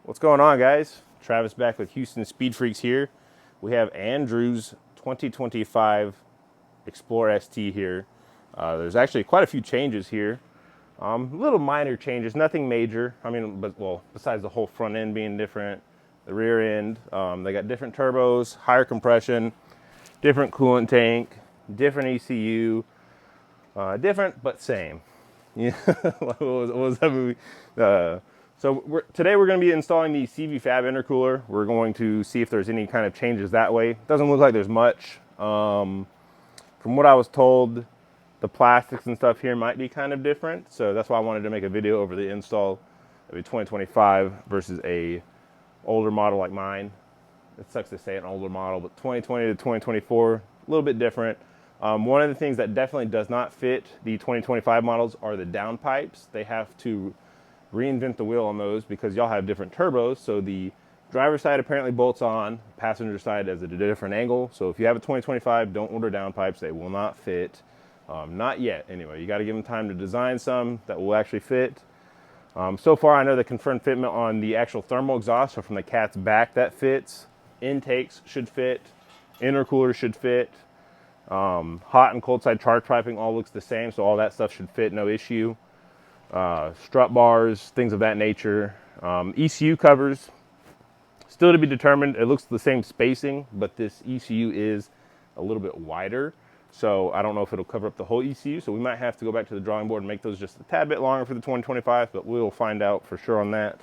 What's going on, guys? Travis back with Houston Speed Freaks here. We have Andrew's 2025 Explorer ST here. There's actually quite a few changes here. Little minor changes, nothing major. I mean, besides the whole front end being different, the rear end, they got different turbos, higher compression, different coolant tank, different ECU, different but same. Yeah, what was that movie? Today we're going to be installing the CVFAB intercooler. We're going to see if there's any kind of changes that way. Doesn't look like there's much. From what I was told, the plastics and stuff here might be kind of different. So that's why I wanted to make a video over the install of a 2025 versus a older model like mine. It sucks to say an older model, but 2020 to 2024, a little bit different. One of the things that definitely does not fit the 2025 models are the downpipes. They have to reinvent the wheel on those because y'all have different turbos. So the driver's side apparently bolts on, passenger side is at a different angle. So if you have a 2025, don't order downpipes. They will not fit. Not yet, anyway. You got to give them time to design some that will actually fit. So far, I know the confirmed fitment on the actual thermal exhaust, so from the cat's back, that fits. Intakes should fit. Intercooler should fit. Hot and cold side charge piping all looks the same, so all that stuff should fit, no issue. Strut bars, things of that nature. ECU covers, still to be determined. It looks the same spacing, but this ECU is a little bit wider. So I don't know if it'll cover up the whole ECU. So we might have to go back to the drawing board and make those just a tad bit longer for the 2025, but we'll find out for sure on that.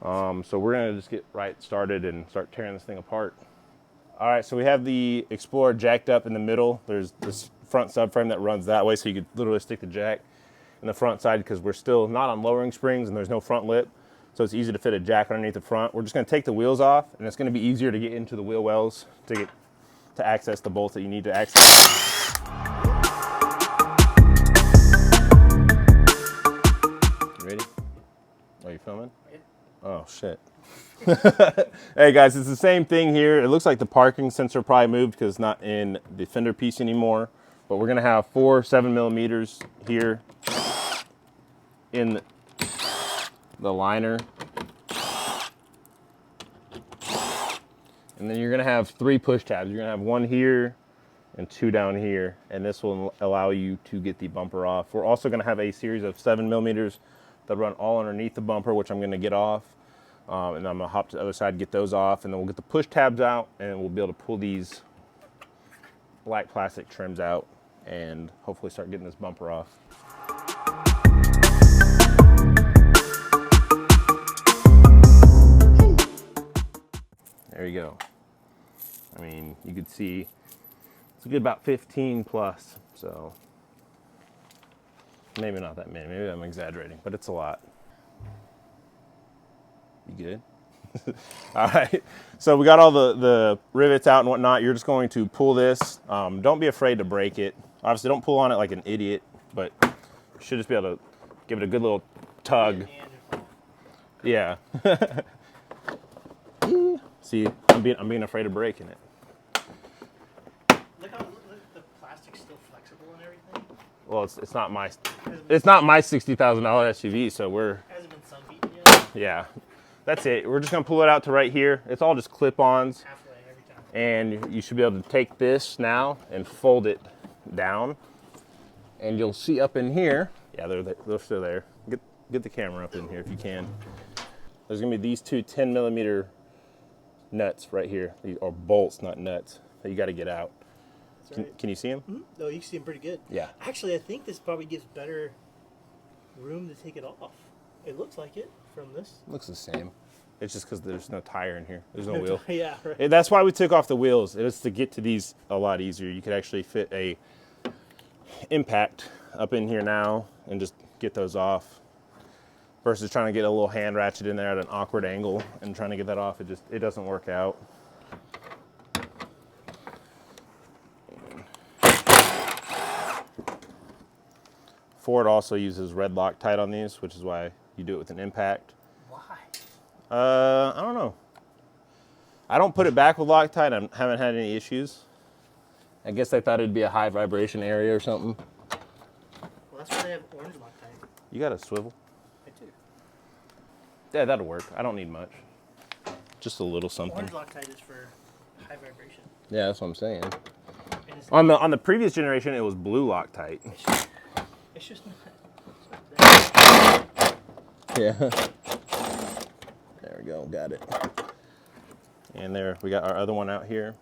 So we're gonna just get right started and start tearing this thing apart. All right, so we have the Explorer jacked up in the middle. There's this front subframe that runs that way, so you could literally stick the jack in the front side because we're still not on lowering springs and there's no front lip. So it's easy to fit a jack underneath the front. We're just gonna take the wheels off, and it's gonna be easier to get into the wheel wells to access the bolts that you need to access. You ready? Are you filming? Yeah. Oh, shit. Hey guys, it's the same thing here. It looks like the parking sensor probably moved because it's not in the fender piece anymore. But we're gonna have 4 7mm here in the liner. And then you're gonna have 3 push tabs. You're gonna have 1 here and 2 down here. And this will allow you to get the bumper off. We're also gonna have a series of 7mm that run all underneath the bumper, which I'm gonna get off. And I'm gonna hop to the other side, get those off, and then we'll get the push tabs out, and we'll be able to pull these black plastic trims out and hopefully start getting this bumper off. There you go. I mean, you could see it's a good about 15 plus, so maybe not that many, maybe I'm exaggerating, but it's a lot. You good? All right, so we got all the rivets out and whatnot. You're just going to pull this. Don't be afraid to break it. Obviously, don't pull on it like an idiot, but you should just be able to give it a good little tug. Yeah. See, I'm being afraid of breaking it. Look the plastic's still flexible and everything. Well, it's not my $60,000 SUV, so we're. Hasn't been sunbeaten yet. Yeah. That's it. We're just gonna pull it out to right here. It's all just clip-ons. Halfway every time. And you should be able to take this now and fold it down. And you'll see up in here, yeah, they're still there. Get the camera up in here if you can. There's gonna be these 2 10mm nuts right here. These are bolts, not nuts, that you gotta get out. Right. Can you see them? Mm-hmm. No, you can see them pretty good. Yeah. Actually, I think this probably gives better room to take it off. It looks like it from this. Looks the same. It's just because there's no tire in here. There's no wheel. Yeah, right. That's why we took off the wheels. It was to get to these a lot easier. You could actually fit a impact up in here now and just get those off versus trying to get a little hand ratchet in there at an awkward angle and trying to get that off. It doesn't work out. Ford also uses red Loctite on these, which is why you do it with an impact. Why? I don't know. I don't put it back with Loctite. I haven't had any issues. I guess they thought it'd be a high vibration area or something. Well, that's why they have orange Loctite. You got a swivel? I do. Yeah, that'll work. I don't need much. Just a little something. Orange Loctite is for high vibration. Yeah, that's what I'm saying. And it's On the previous generation, it was blue Loctite. it's just not. Yeah. There we go. Got it. And there, we got our other one out here.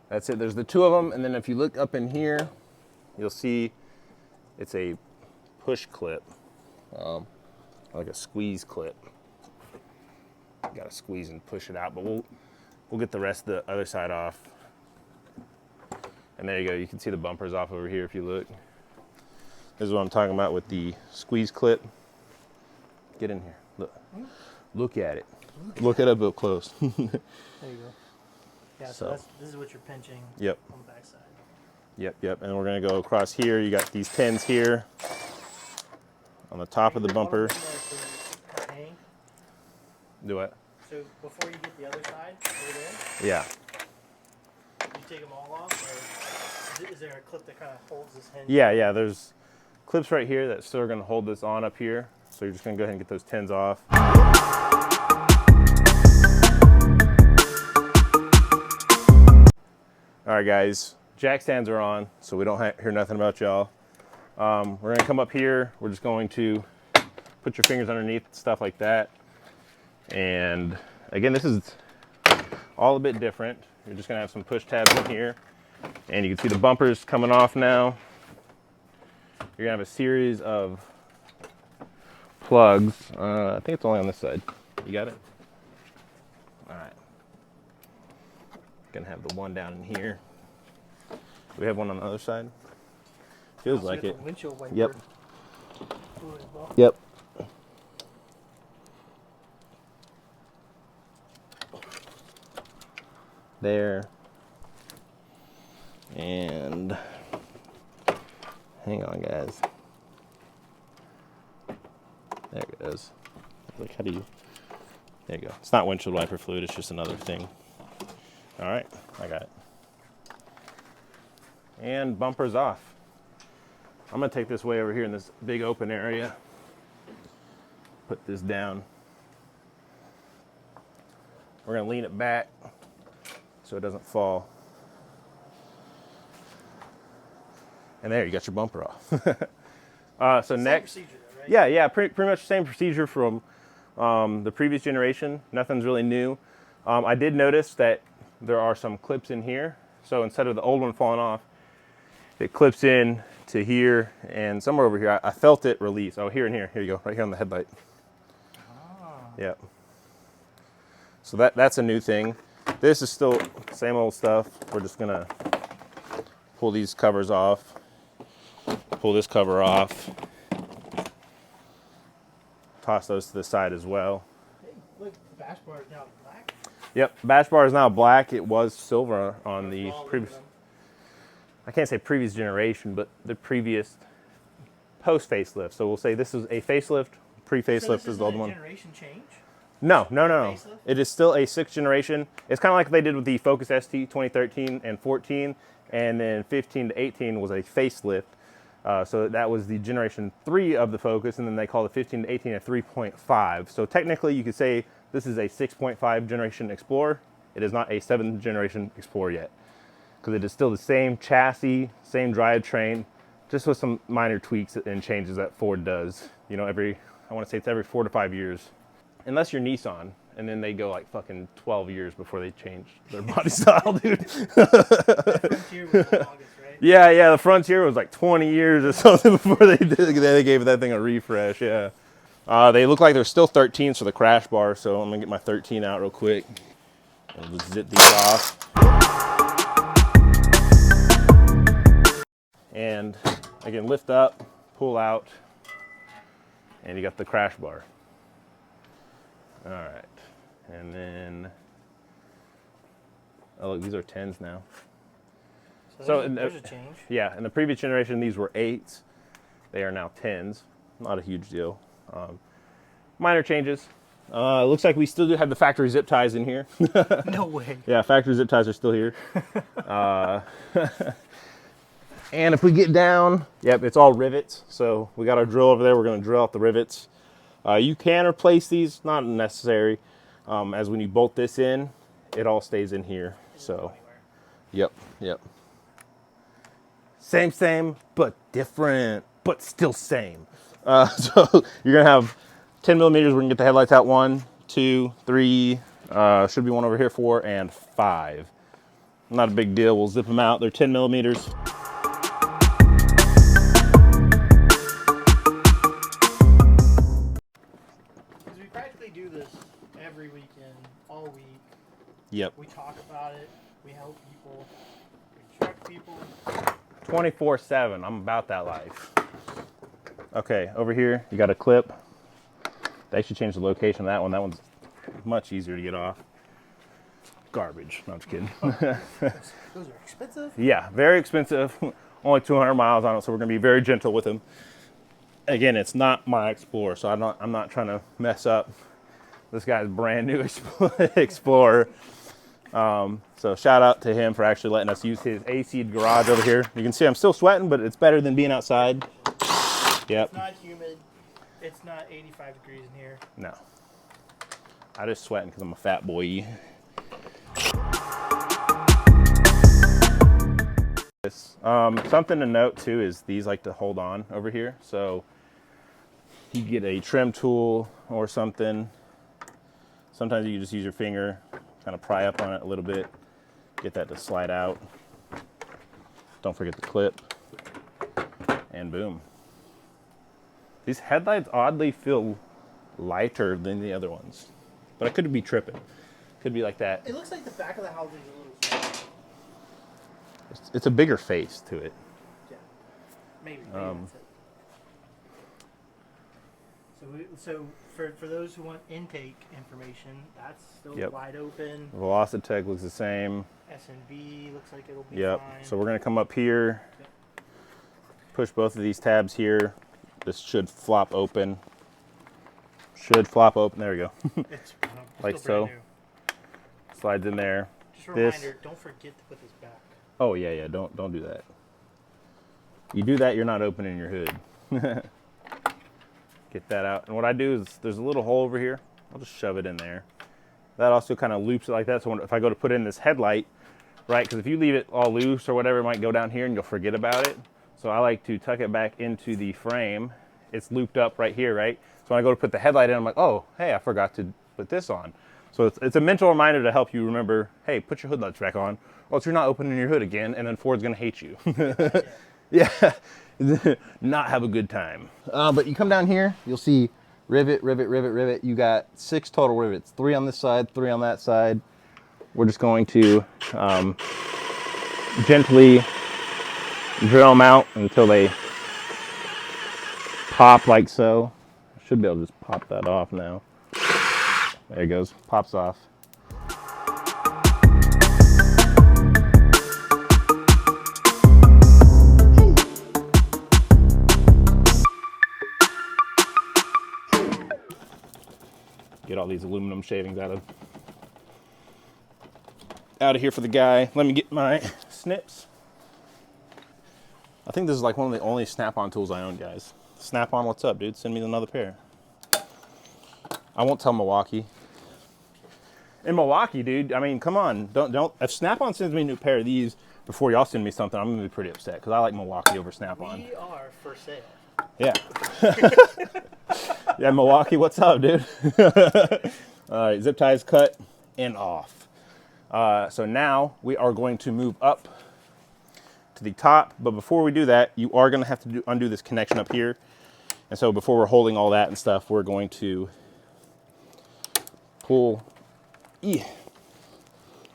That's it. There's the two of them. And then if you look up in here, you'll see it's a push clip, like a squeeze clip. Got to squeeze and push it out, but we'll get the rest of the other side off. And there you go. You can see the bumpers off over here if you look. This is what I'm talking about with the squeeze clip. Get in here. Look. Look at it. Look at it up close. There you go. Yeah, so this is what you're pinching Yep. on the back side. Yep. And we're going to go across here. You got these pins here on the top of the bumper. Do what? So before you get the other side over there, Yeah. you take them all off, or is there a clip that kind of holds this hinge? Yeah. There's clips right here that still are going to hold this on up here. So you're just going to go ahead and get those tins off. All right, guys. Jack stands are on, so we don't hear nothing about y'all. We're going to come up here. We're just going to put your fingers underneath, stuff like that. And again, this is all a bit different. You're just going to have some push tabs in here. And you can see the bumpers coming off now. You're going to have a series of plugs. I think it's only on this side. You got it? All right. Going to have the one down in here. Do we have one on the other side? Feels like it. Windshield wiper. Yep. Well. Yep. There. And hang on, guys. There it goes. Like, how do you? There you go. It's not windshield wiper fluid. It's just another thing. All right, I got it. And bumpers off. I'm gonna take this way over here in this big open area. Put this down. We're gonna lean it back so it doesn't fall. And there, you got your bumper off. So next, Procedure, though, right? yeah, pretty much the same procedure from the previous generation. Nothing's really new. I did notice that there are some clips in here. So instead of the old one falling off, it clips in to here and somewhere over here. I felt it release. Oh, here and here. Here you go, right here on the headlight. Yep. So that's a new thing. This is still same old stuff. We're just gonna pull these covers off, pull this cover off, toss those to the side as well. Hey, look, the bash bar is now black. Yep, bash bar is now black. It was silver on the previous, I can't say previous generation, but the previous post facelift. So we'll say this is a facelift, pre-facelift is the old one. Generation change? No. Facelift? It is still a 6th generation. It's kind of like they did with the Focus ST 2013 and 14, and then 15 to 18 was a facelift. So that was the generation 3 of the Focus, and then they call the 15 to 18 a 3.5. So technically you could say this is a 6.5 generation Explorer. It is not a 7th generation Explorer yet, because it is still the same chassis, same drivetrain, just with some minor tweaks and changes that Ford does. You know, I want to say it's every 4 to 5 years. Unless you're Nissan, and then they go like fucking 12 years before they change their body style, dude. Frontier was the longest, right? Yeah, the Frontier was like 20 years or something before they gave that thing a refresh, yeah. They look like they're still 13s for the crash bar, so I'm gonna get my 13 out real quick. And we'll zip these off. And again, lift up, pull out, and you got the crash bar. All right, and then, oh look, these are 10s now. So there's a change. Yeah, in the previous generation, these were 8s. They are now 10s. Not a huge deal. Minor changes. It looks like we still do have the factory zip ties in here. No way. Yeah, factory zip ties are still here. And if we get down, yep, it's all rivets. So we got our drill over there. We're going to drill out the rivets. You can replace these, not necessary, as when you bolt this in, it all stays in here. So, yep. Same, but different, but still same. So you're gonna have 10 millimeters. We're gonna get the headlights out. 1, 2, 3. Should be one over here, 4 and 5. Not a big deal. We'll zip them out. They're 10 millimeters. Because we practically do this every weekend, all week. Yep. We talk about it. We help people. We instruct people. 24/7. I'm about that life. Okay, over here you got a clip. They should change the location of that one. That one's much easier to get off. Garbage. No, I'm just kidding. Those are expensive. Yeah, very expensive. Only 200 miles on it, so we're gonna be very gentle with them. Again, it's not my Explorer, so I'm not trying to mess up this guy's brand new Explorer. So shout out to him for actually letting us use his AC garage over here. You can see I'm still sweating, but it's better than being outside. Yep. It's not humid. It's not 85 degrees in here. No. I just sweating because I'm a fat boy. Something to note too is these like to hold on over here. So you get a trim tool or something. Sometimes you just use your finger, kind of pry up on it a little bit, get that to slide out. Don't forget the clip, and boom. These headlights oddly feel lighter than the other ones, but I could be tripping. Could be like that. It looks like the back of the house is a little small. It's a bigger face to it. Yeah, maybe that's it. So for those who want intake information, that's still wide open. Velocitech looks the same. S&B looks like it'll be Yep. fine. So we're gonna come up here, push both of these tabs here. This should flop open. There we go. It's like still so. brand new. Slides in there. Just a reminder, don't forget to put this back. Oh yeah. Don't do that. You do that, you're not opening your hood. Get that out. And what I do is there's a little hole over here. I'll just shove it in there. That also kind of loops it like that. So if I go to put in this headlight, right? Because if you leave it all loose or whatever, it might go down here and you'll forget about it. So I like to tuck it back into the frame. It's looped up right here, right? So when I go to put the headlight in, I'm like, oh, hey, I forgot to put this on. So it's a mental reminder to help you remember, hey, put your hood lights back on, or else you're not opening your hood again, and then Ford's gonna hate you. Yeah, not have a good time. But you come down here, you'll see rivet. You got 6 total rivets, 3 on this side, 3 on that side. We're just going to gently drill them out until they pop like so. I should be able to just pop that off now. There it goes, pops off. Get all these aluminum shavings out of here for the guy. Let me get my snips. I think this is like one of the only Snap-on tools I own, guys. Snap-on, what's up, dude? Send me another pair. I won't tell Milwaukee. In Milwaukee, dude, I mean, come on. Don't. If Snap-on sends me a new pair of these before y'all send me something, I'm gonna be pretty upset because I like Milwaukee over Snap-on. We are for sale. Yeah. Yeah, Milwaukee, what's up, dude? All right, zip ties cut and off. So now we are going to move up to the top, but before we do that, you are going to have to undo this connection up here. And so before we're holding all that and stuff, we're going to pull,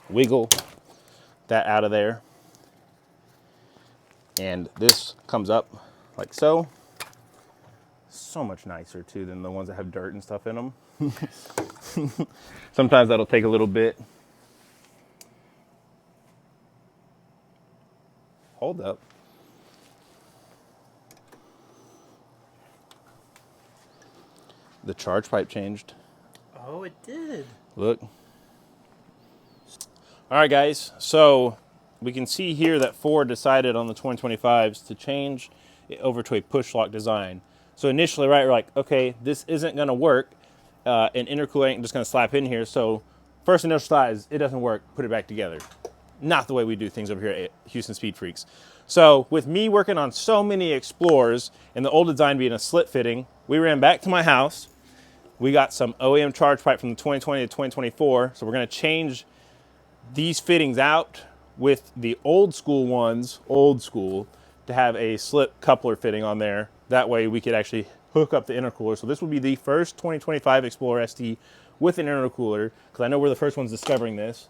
wiggle that out of there. And this comes up like so. So much nicer too than the ones that have dirt and stuff in them. Sometimes that'll take a little bit. Hold up. The charge pipe changed. Oh, it did. Look. All right, guys. So we can see here that Ford decided on the 2025s to change it over to a push lock design. So initially, right, we're like, okay, this isn't going to work. An intercooler ain't just going to slap in here. So first initial thought is, it doesn't work, put it back together. Not the way we do things over here at Houston Speed Freaks. So with me working on so many Explorers and the old design being a slit fitting, we ran back to my house. We got some OEM charge pipe from the 2020 to 2024. So we're going to change these fittings out with the old school ones, old school, to have a slip coupler fitting on there. That way we could actually hook up the intercooler. So this will be the first 2025 Explorer ST with an intercooler, because I know we're the first ones discovering this.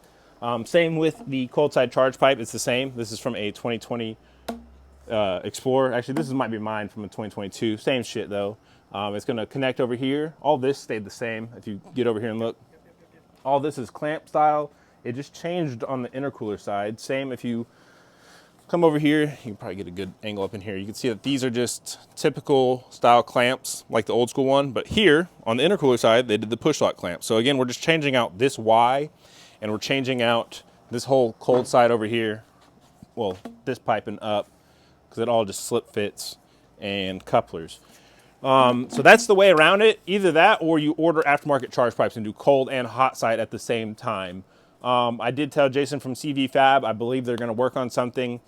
Same with the cold side charge pipe, it's the same. This is from a 2020 Explorer. Actually, this might be mine from a 2022. Same shit though. It's gonna connect over here. All this stayed the same. If you get over here and look, all this is clamp style. It just changed on the intercooler side. Same if you come over here, you can probably get a good angle up in here. You can see that these are just typical style clamps like the old school one, but here on the intercooler side, they did the push lock clamp. So again, we're just changing out this Y, and we're changing out this whole cold side over here. Well, this piping up, because it all just slip fits and couplers. So that's the way around it. Either that or you order aftermarket charge pipes and do cold and hot side at the same time. I did tell Jason from CVFAB, I believe they're going to work on something.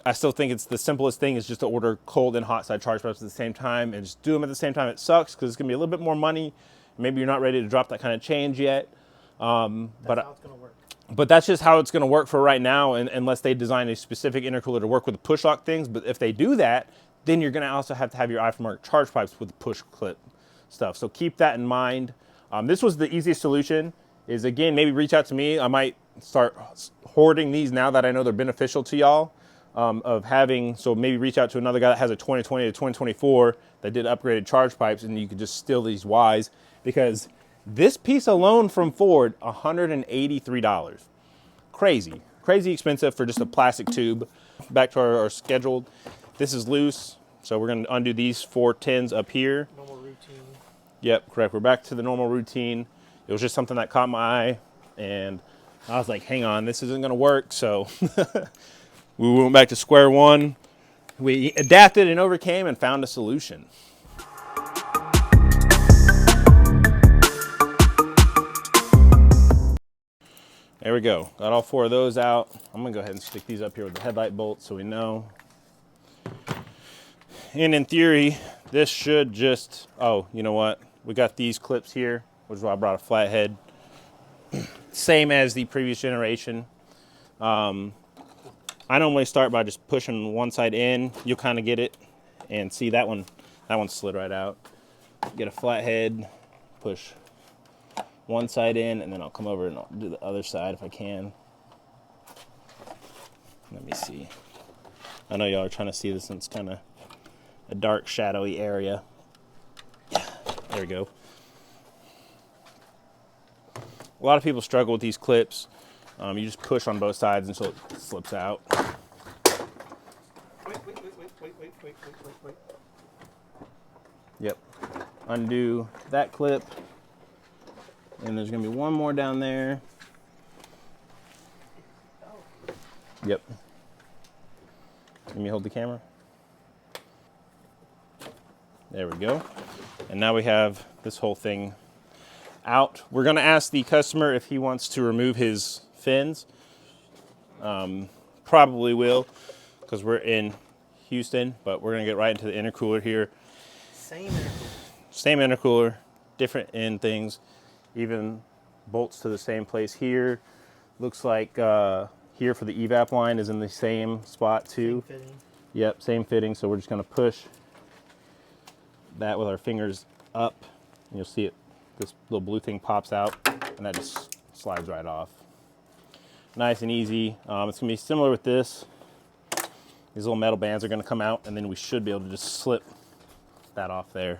I still think it's the simplest thing is just to order cold and hot side charge pipes at the same time and just do them at the same time. It sucks because it's going to be a little bit more money. Maybe you're not ready to drop that kind of change yet. That's how it's going to work. But that's just how it's going to work for right now, unless they design a specific intercooler to work with the push lock things. But if they do that, then you're going to also have to have your aftermarket charge pipes with the push clip stuff. So keep that in mind. This was the easiest solution. Is again, maybe reach out to me. I might start hoarding these now that I know they're beneficial to y'all. So maybe reach out to another guy that has a 2020 to 2024 that did upgraded charge pipes, and you could just steal these Ys, because this piece alone from Ford, $183. Crazy expensive for just a plastic tube. Back to our scheduled. This is loose, so we're going to undo these 4 tins up here. Normal routine. Yep, correct. We're back to the normal routine. It was just something that caught my eye, and I was like, hang on, this isn't going to work. So we went back to square one. We adapted and overcame and found a solution. There we go. Got all 4 of those out. I'm going to go ahead and stick these up here with the headlight bolts so we know. And in theory, this should just, oh, you know what? We got these clips here, which is why I brought a flathead. Same as the previous generation. I normally start by just pushing one side in. You'll kind of get it and see that one slid right out. Get a flathead, push one side in, and then I'll come over and I'll do the other side if I can. Let me see. I know y'all are trying to see this, and it's kind of a dark, shadowy area. Yeah, there we go. A lot of people struggle with these clips. You just push on both sides until it slips out. Wait. Yep. Undo that clip. And there's going to be one more down there. Yep. Let me hold the camera. There we go. And now we have this whole thing out. We're going to ask the customer if he wants to remove his fins. Probably will, because we're in Houston, but we're going to get right into the intercooler here. Same intercooler, different end things. Even bolts to the same place here. Looks like here for the evap line is in the same spot too. Same fitting. Yep, same fitting. So we're just going to push that with our fingers up. And you'll see it. This little blue thing pops out, and that just slides right off. Nice and easy. It's going to be similar with this. These little metal bands are going to come out, and then we should be able to just slip that off there.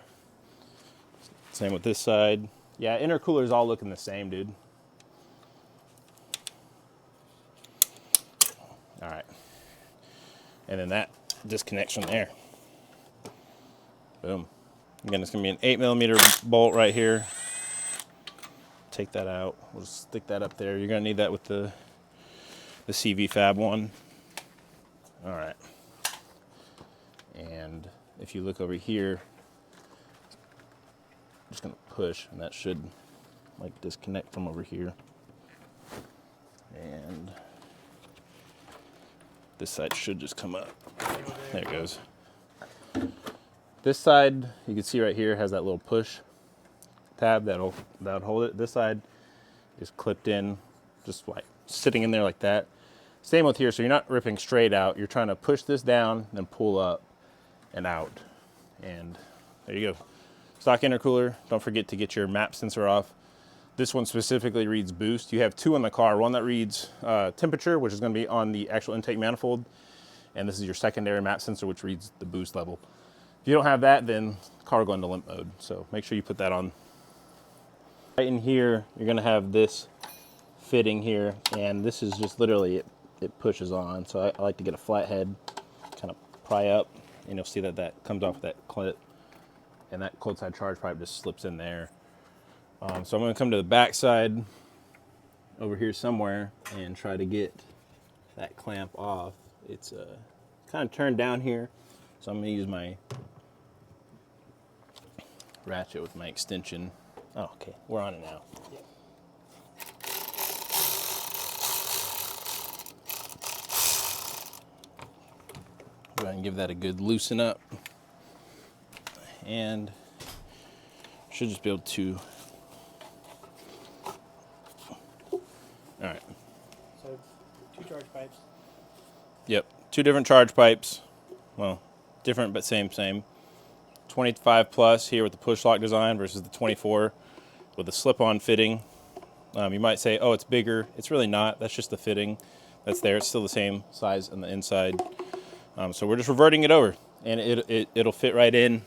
Same with this side. Yeah, intercoolers all looking the same, dude. All right. And then that disconnects from there. Boom. Again, it's going to be an 8mm bolt right here. Take that out. We'll just stick that up there. You're going to need that with the CVFAB one. All right. And if you look over here, just gonna push, and that should like disconnect from over here. And this side should just come up. There it goes. This side, you can see right here, has that little push tab that'll hold it. This side is clipped in, just like sitting in there like that. Same with here, so you're not ripping straight out. You're trying to push this down, then pull up and out. And there you go. Stock intercooler. Don't forget to get your map sensor off. This one specifically reads boost. You have two in the car. One that reads temperature, which is going to be on the actual intake manifold. And this is your secondary map sensor, which reads the boost level. If you don't have that, then the car will go into limp mode. So make sure you put that on. Right in here, you're going to have this fitting here. And this is just literally, it pushes on. So I like to get a flat head, kind of pry up. And you'll see that that comes off that clip. And that cold side charge pipe just slips in there. So I'm going to come to the back side over here somewhere and try to get that clamp off. It's kind of turned down here, so I'm going to use my ratchet with my extension. Oh, okay, we're on it now. Yep. Go ahead and give that a good loosen up. And should just be able to. All right. So 2 charge pipes. Yep, 2 different charge pipes. Well, different but same. 25 plus here with the push lock design versus the 24 with the slip-on fitting. You might say, oh, it's bigger. It's really not. That's just the fitting that's there. It's still the same size on the inside. So we're just reverting it over, and it'll fit right in.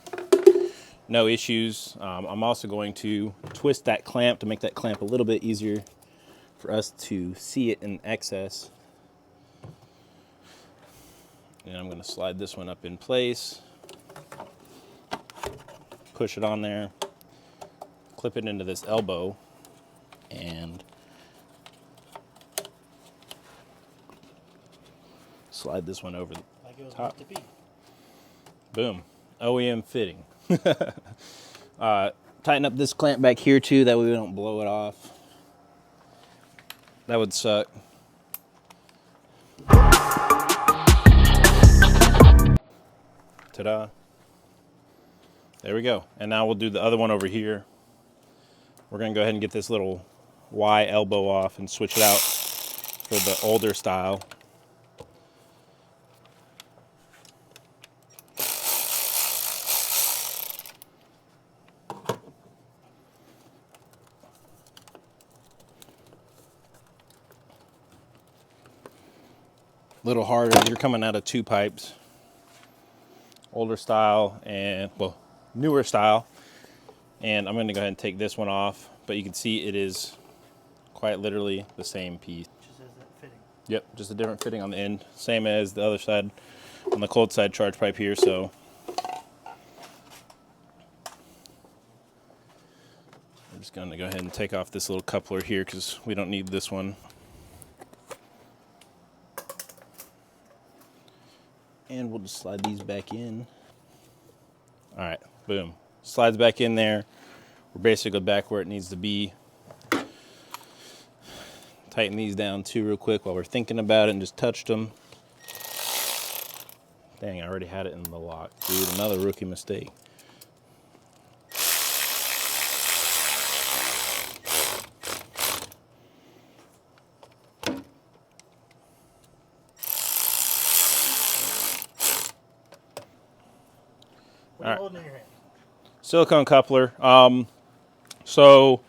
No issues. I'm also going to twist that clamp to make that clamp a little bit easier for us to see it in excess. And I'm going to slide this one up in place, push it on there, clip it into this elbow, and slide this one over the Like it was top. meant to be. Boom. OEM fitting. Tighten up this clamp back here too, that way we don't blow it off. That would suck. Ta-da. There we go. And now we'll do the other one over here. We're going to go ahead and get this little Y elbow off and switch it out for the older style. Little harder. You're coming out of 2 pipes. Older style and, well, newer style. And I'm going to go ahead and take this one off. But you can see it is quite literally the same piece. Just as that fitting. Yep, just a different fitting on the end. Same as the other side on the cold side charge pipe here. So I'm just going to go ahead and take off this little coupler here because we don't need this one. And we'll just slide these back in. All right, boom. Slides back in there. We're basically back where it needs to be. Tighten these down too real quick while we're thinking about it and just touched them. Dang, I already had it in the lock. Dude, another rookie mistake. What are you holding in your hand? Silicone coupler. So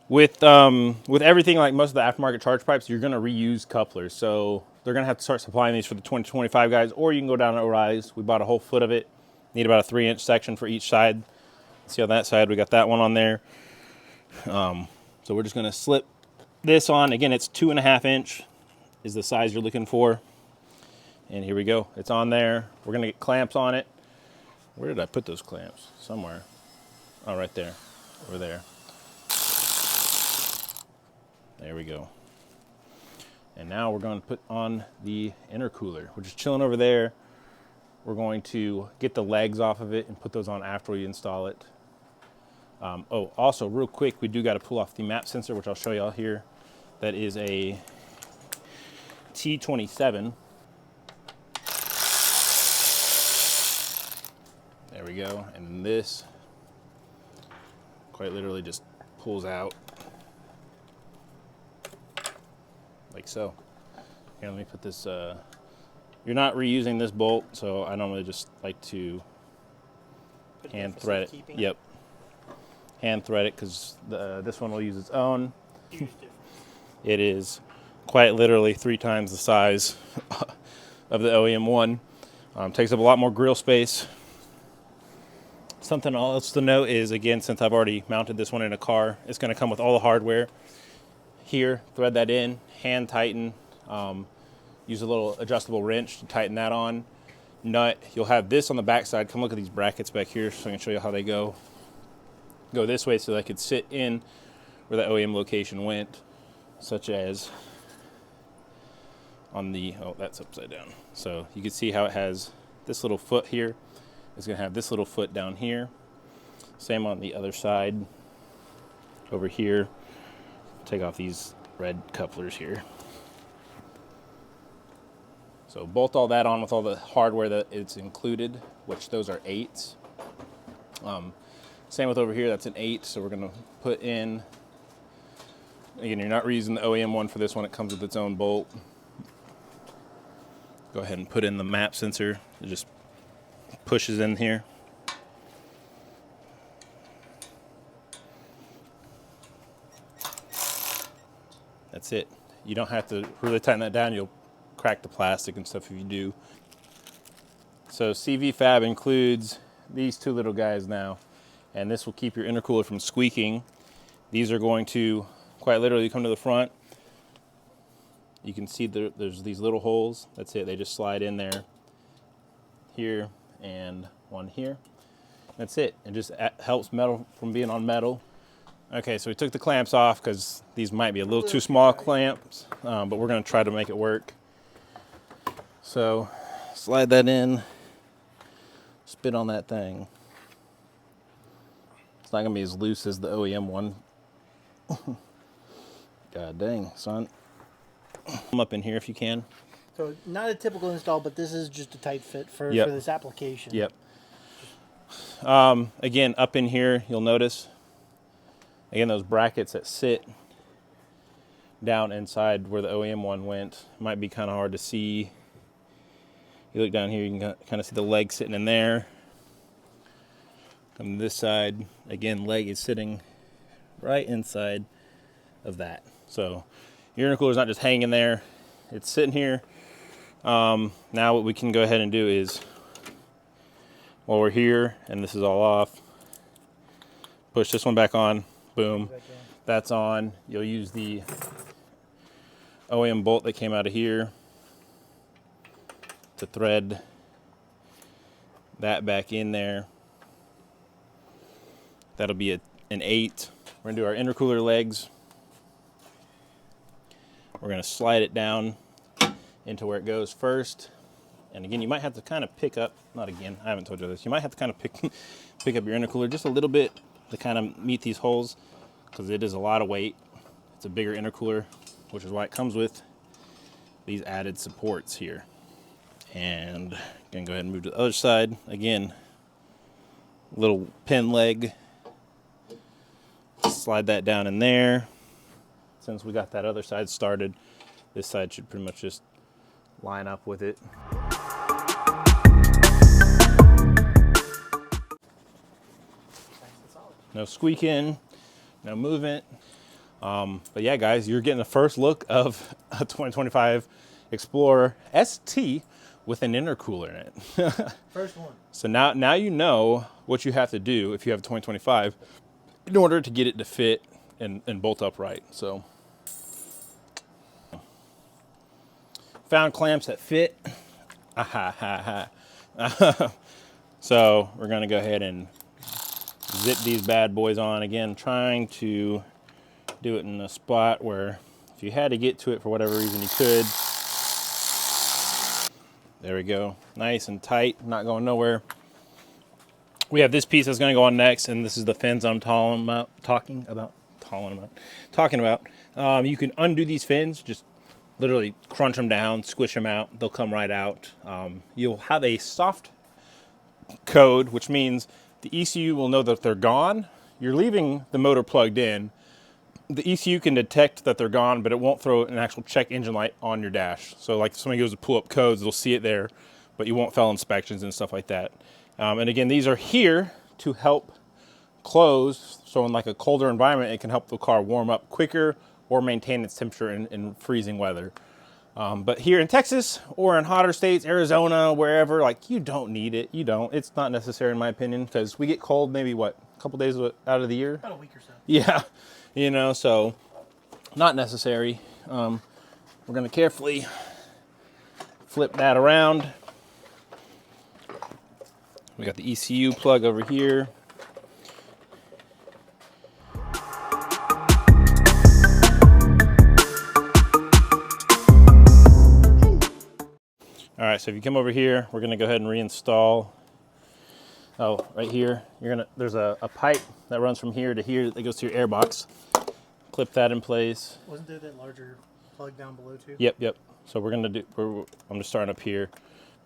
with everything like most of the aftermarket charge pipes, you're going to reuse couplers. So they're going to have to start supplying these for the 2025 guys, or you can go down to O'Reilly's. We bought a whole foot of it. Need about a 3-inch section for each side. See on that side, we got that one on there. So we're just going to slip this on. Again, it's 2.5 inch is the size you're looking for. And here we go. It's on there. We're going to get clamps on it. Where did I put those clamps? Somewhere. Oh, right there. Over there. There we go. And now we're going to put on the intercooler, which is chilling over there. We're going to get the legs off of it and put those on after we install it. Oh, also real quick, we do got to pull off the map sensor, which I'll show y'all here. That is a T27. There we go. And this quite literally just pulls out like so. Here, let me put this, you're not reusing this bolt, so I normally just like to hand thread it. Yep. Hand thread it, because this one will use its own. It is quite literally 3 times the size of the OEM one. Takes up a lot more grill space. Something else to note is, again, since I've already mounted this one in a car, it's going to come with all the hardware. Here, thread that in, hand tighten, use a little adjustable wrench to tighten that on. Nut, you'll have this on the back side. Come look at these brackets back here so I can show you how they go. Go this way so they could sit in where the OEM location went, such as on the, oh, that's upside down. So you can see how it has this little foot here. It's going to have this little foot down here. Same on the other side over here. Take off these red couplers here. So bolt all that on with all the hardware that it's included, which those are 8s. Same with over here, that's an 8, so we're going to put in, again, you're not reusing the OEM one for this one, it comes with its own bolt. Go ahead and put in the map sensor. It just pushes in here. That's it. You don't have to really tighten that down. You'll crack the plastic and stuff if you do. So CVFAB includes these 2 little guys now, and this will keep your intercooler from squeaking. These are going to quite literally come to the front. You can see there's these little holes. That's it. They just slide in there. Here and one here. That's it. It just helps metal from being on metal. Okay, so we took the clamps off because these might be a little too small clamps, but we're going to try to make it work. So slide that in, spit on that thing. It's not going to be as loose as the OEM one. God dang, son. Come up in here if you can. So not a typical install, but this is just a tight fit for this application. Yep. Again, up in here, you'll notice, again, those brackets that sit down inside where the OEM one went. Might be kind of hard to see. You look down here, you can kind of see the leg sitting in there. On this side, again, leg is sitting right inside of that. So your intercooler is not just hanging there, it's sitting here. Now what we can go ahead and do is, while we're here and this is all off, push this one back on, boom, that's on. You'll use the OEM bolt that came out of here to thread that back in there. That'll be an 8. We're gonna do our intercooler legs. We're gonna slide it down into where it goes first. And again, you might have to kind of pick up, not again, I haven't told you this, you might have to kind of pick up your intercooler just a little bit to kind of meet these holes, because it is a lot of weight. It's a bigger intercooler, which is why it comes with these added supports here. And gonna go ahead and move to the other side. Again, little pin leg. Slide that down in there. Since we got that other side started, this side should pretty much just line up with it. No squeaking, no movement. But yeah, guys, you're getting the first look of a 2025 Explorer ST with an intercooler in it. First one. So now you know what you have to do if you have a 2025 in order to get it to fit and bolt up right. So found clamps that fit. So we're gonna go ahead and zip these bad boys on. Again, trying to do it in a spot where if you had to get to it for whatever reason, you could. There we go. Nice and tight, not going nowhere. we have this piece that's going to go on next, and this is the fins I'm talking about. You can undo these fins, just literally crunch them down, squish them out. They'll come right out. You'll have a soft code, which means the ECU will know that they're gone. You're leaving the motor plugged in. The ECU can detect that they're gone, but it won't throw an actual check engine light on your dash. So like if somebody goes to pull up codes, they'll see it there, but you won't fail inspections and stuff like that. And again, these are here to help close. So in like a colder environment, it can help the car warm up quicker or maintain its temperature in freezing weather. But here in Texas or in hotter states, Arizona, wherever, like you don't need it. You don't. It's not necessary in my opinion, because we get cold maybe what, a couple days out of the year? About a week or so. Yeah, you know, so not necessary. We're going to carefully flip that around. We got the ECU plug over here. All right, so if you come over here, we're gonna go ahead and reinstall. Oh, right here, there's a pipe that runs from here to here that goes to your air box. Clip that in place. Wasn't there that larger plug down below too? Yep. So I'm just starting up here.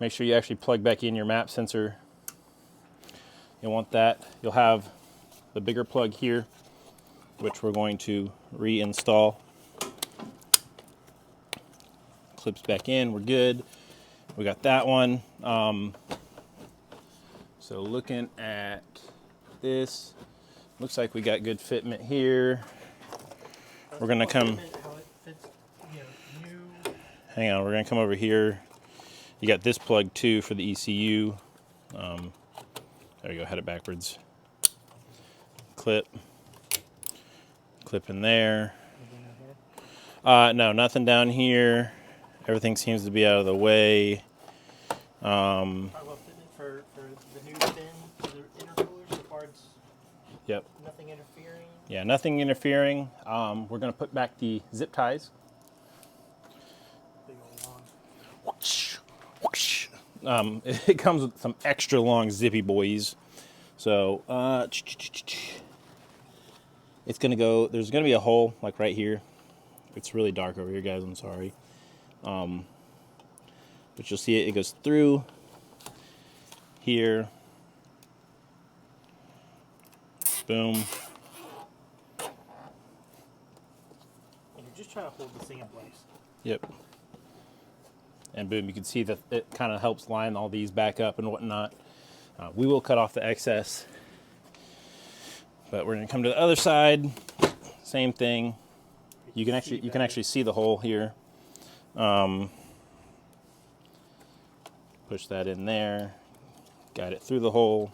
Make sure you actually plug back in your map sensor. You'll want that. You'll have the bigger plug here, which we're going to reinstall. Clips back in, we're good. We got that one. So looking at this, looks like we got good fitment here. We're gonna come, hang on, we're gonna come over here. You got this plug too for the ECU. There you go, had it backwards. Clip in there. No, nothing down here. Everything seems to be out of the way. For the new fin for the intercooler, so far it's nothing interfering. Yeah, nothing interfering. We're going to put back the zip ties. Big old long. It comes with some extra long zippy boys. So it's going to go, there's going to be a hole like right here. It's really dark over here, guys, I'm sorry. But you'll see it goes through here. Boom. And you're just trying to hold this thing in place. Yep. And boom, you can see that it kind of helps line all these back up and whatnot. We will cut off the excess, but we're going to come to the other side. Same thing. You can actually see the hole here. Push that in there, guide it through the hole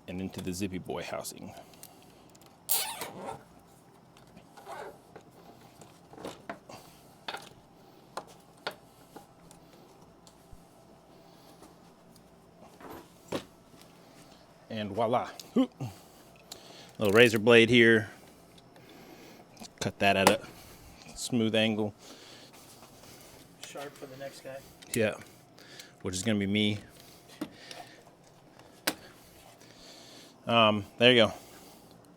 and into the zippy boy housing. And voila. Little razor blade here. Cut that at a smooth angle. Sharp for the next guy. Yeah, which is gonna be me. There you go.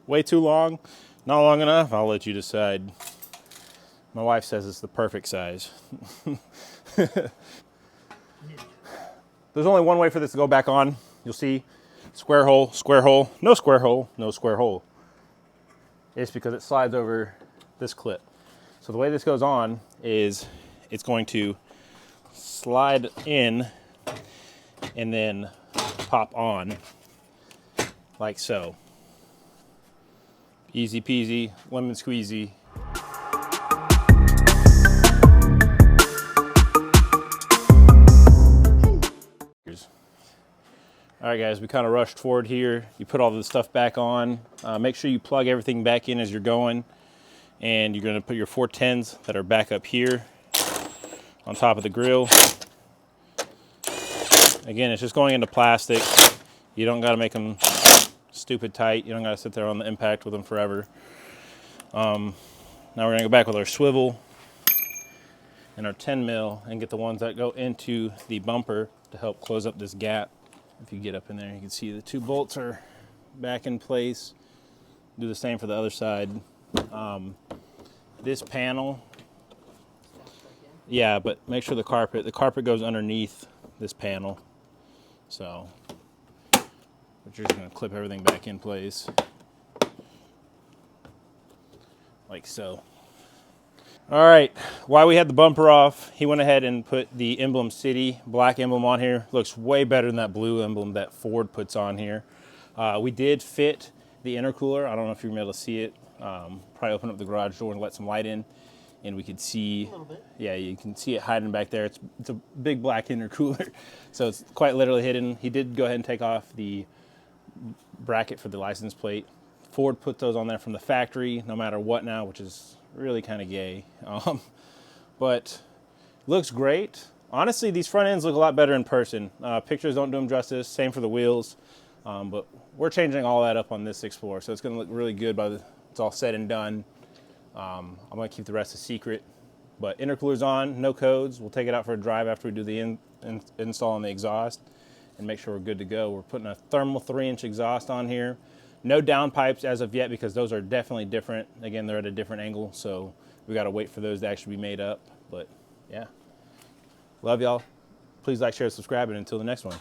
Way too long, not long enough. I'll let you decide. My wife says it's the perfect size. There's only one way for this to go back on. You'll see square hole, no square hole, no square hole. It's because it slides over this clip. So the way this goes on is it's going to slide in and then pop on like so. Easy peasy, lemon squeezy. All right, guys, we kind of rushed forward here. You put all the stuff back on. Make sure you plug everything back in as you're going. And you're gonna put your 410s that are back up here on top of the grill. Again, it's just going into plastic. You don't gotta make them stupid tight. You don't gotta sit there on the impact with them forever. Now we're gonna go back with our swivel and our 10 mil and get the ones that go into the bumper to help close up this gap If you get up in there, you can see the 2 bolts are back in place. Do the same for the other side. This panel, yeah, but make sure the carpet goes underneath this panel. So, but you're just gonna clip everything back in place, like so. All right, while we had the bumper off, he went ahead and put the emblem City black emblem on here. Looks way better than that blue emblem that Ford puts on here. We did fit the intercooler. I don't know if you're able to see it. Probably open up the garage door and let some light in, and we could see. A little bit. Yeah, you can see it hiding back there. It's a big black intercooler, so it's quite literally hidden. He did go ahead and take off the bracket for the license plate. Ford put those on there from the factory, no matter what now, which is really kind of gay. But looks great. Honestly, these front ends look a lot better in person. Pictures don't do them justice. Same for the wheels. But we're changing all that up on this Explorer, so it's going to look really good by the it's all said and done. I'm going to keep the rest a secret. But intercooler's on, no codes. We'll take it out for a drive after we do the install on the exhaust and make sure we're good to go. We're putting a thermal 3-inch exhaust on here. No downpipes as of yet because those are definitely different. Again, they're at a different angle, so we got to wait for those to actually be made up. But yeah, love y'all. Please like, share, subscribe, and until the next one.